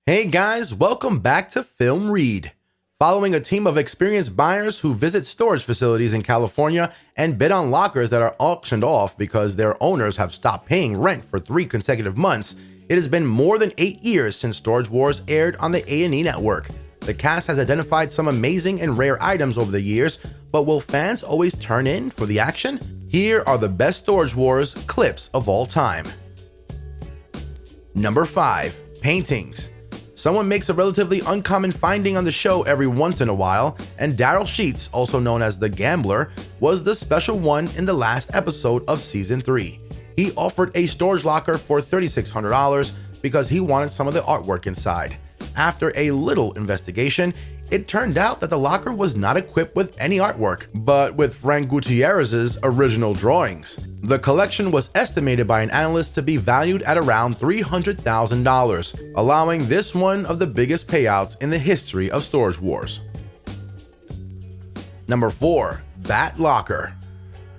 Hey guys, welcome back to Film Read. Following a team of experienced buyers who visit storage facilities in California and bid on lockers that are auctioned off because their owners have stopped paying rent for 3 consecutive months, it has been more than 8 years since Storage Wars aired on the A&E network. The cast has identified some amazing and rare items over the years, but will fans always turn in for the action? Here are the best Storage Wars clips of all time. Number 5. Paintings. Someone makes a relatively uncommon finding on the show every once in a while, and Daryl Sheets, also known as the Gambler, was the special one in the last episode of Season 3. He offered a storage locker for $3,600 because he wanted some of the artwork inside. After a little investigation, it turned out that the locker was not equipped with any artwork, but with Frank Gutierrez's original drawings. The collection was estimated by an analyst to be valued at around $300,000, allowing this one of the biggest payouts in the history of Storage Wars. Number 4. Bat Locker.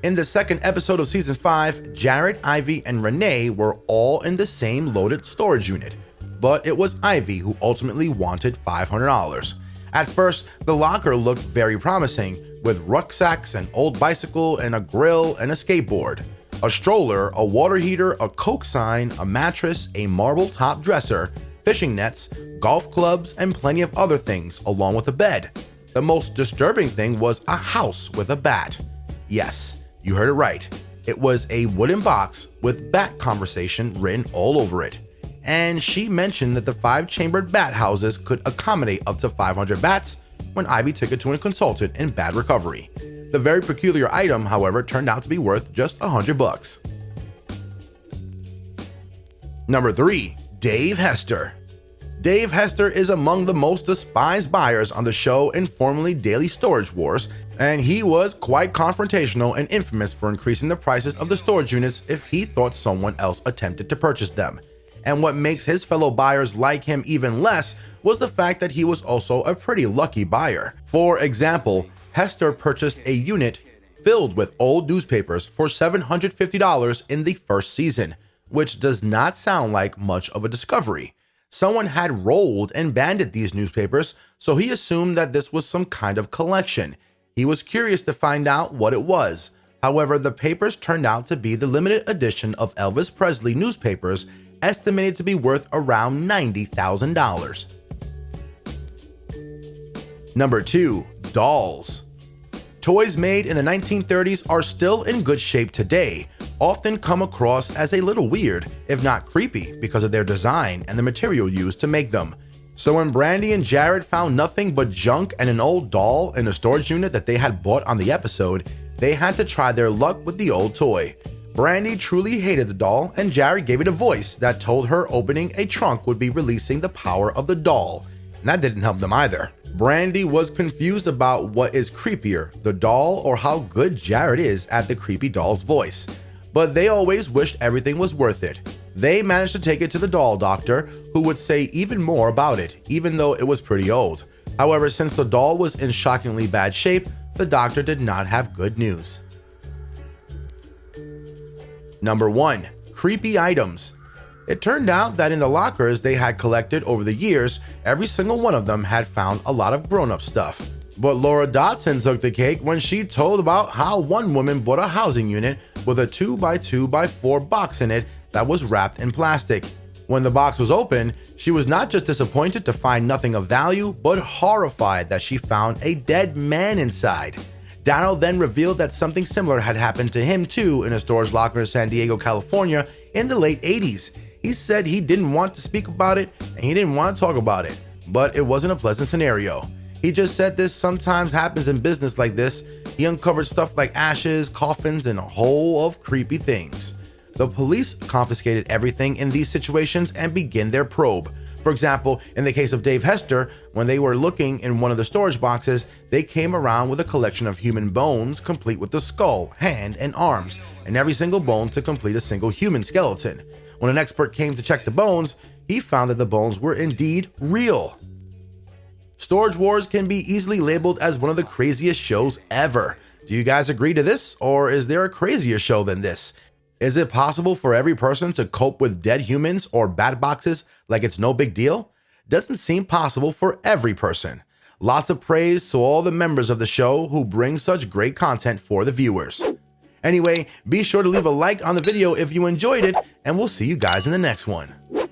In the second episode of Season 5, Jared, Ivy, and Renee were all in the same loaded storage unit, but it was Ivy who ultimately wanted $500. At first, the locker looked very promising, with rucksacks, an old bicycle, and a grill and a skateboard, a stroller, a water heater, a Coke sign, a mattress, a marble top dresser, fishing nets, golf clubs, and plenty of other things, along with a bed. The most disturbing thing was a house with a bat. Yes, you heard it right. It was a wooden box with bat conversation written all over it. And she mentioned that the 5-chambered bat houses could accommodate up to 500 bats when Ivy took it to a consultant in bat recovery. The very peculiar item, however, turned out to be worth just $100. Number 3. Dave Hester. Dave Hester is among the most despised buyers on the show and formerly Daily Storage Wars, and he was quite confrontational and infamous for increasing the prices of the storage units if he thought someone else attempted to purchase them. And what makes his fellow buyers like him even less was the fact that he was also a pretty lucky buyer. For example, Hester purchased a unit filled with old newspapers for $750 in the first season, which does not sound like much of a discovery. Someone had rolled and banded these newspapers, so he assumed that this was some kind of collection. He was curious to find out what it was. However, the papers turned out to be the limited edition of Elvis Presley newspapers, estimated to be worth around $90,000. Number 2. Dolls. Toys made in the 1930s are still in good shape today, often come across as a little weird, if not creepy, because of their design and the material used to make them. So when Brandy and Jared found nothing but junk and an old doll in a storage unit that they had bought on the episode, they had to try their luck with the old toy. Brandy truly hated the doll, and Jared gave it a voice that told her opening a trunk would be releasing the power of the doll, and that didn't help them either. Brandy was confused about what is creepier, the doll or how good Jared is at the creepy doll's voice, but they always wished everything was worth it. They managed to take it to the doll doctor, who would say even more about it, even though it was pretty old. However, since the doll was in shockingly bad shape, the doctor did not have good news. Number 1. Creepy items. It turned out that in the lockers they had collected over the years, every single one of them had found a lot of grown-up stuff. But Laura Dodson took the cake when she told about how one woman bought a housing unit with a 2x2x4 box in it that was wrapped in plastic. When the box was opened, she was not just disappointed to find nothing of value, but horrified that she found a dead man inside. Daryl then revealed that something similar had happened to him too in a storage locker in San Diego, California in the late 80s. He said he didn't want to speak about it and he didn't want to talk about it, but it wasn't a pleasant scenario. He just said this sometimes happens in business like this. He uncovered stuff like ashes, coffins, and a whole of creepy things. The police confiscated everything in these situations and began their probe. For example, in the case of Dave Hester, when they were looking in one of the storage boxes, they came around with a collection of human bones complete with the skull, hand, and arms, and every single bone to complete a single human skeleton. When an expert came to check the bones, he found that the bones were indeed real. Storage Wars can be easily labeled as one of the craziest shows ever. Do you guys agree to this, or is there a crazier show than this? Is it possible for every person to cope with dead humans or bat boxes like it's no big deal? doesn't seem possible for every person. Lots of praise to all the members of the show who bring such great content for the viewers. Anyway, be sure to leave a like on the video if you enjoyed it, and we'll see you guys in the next one.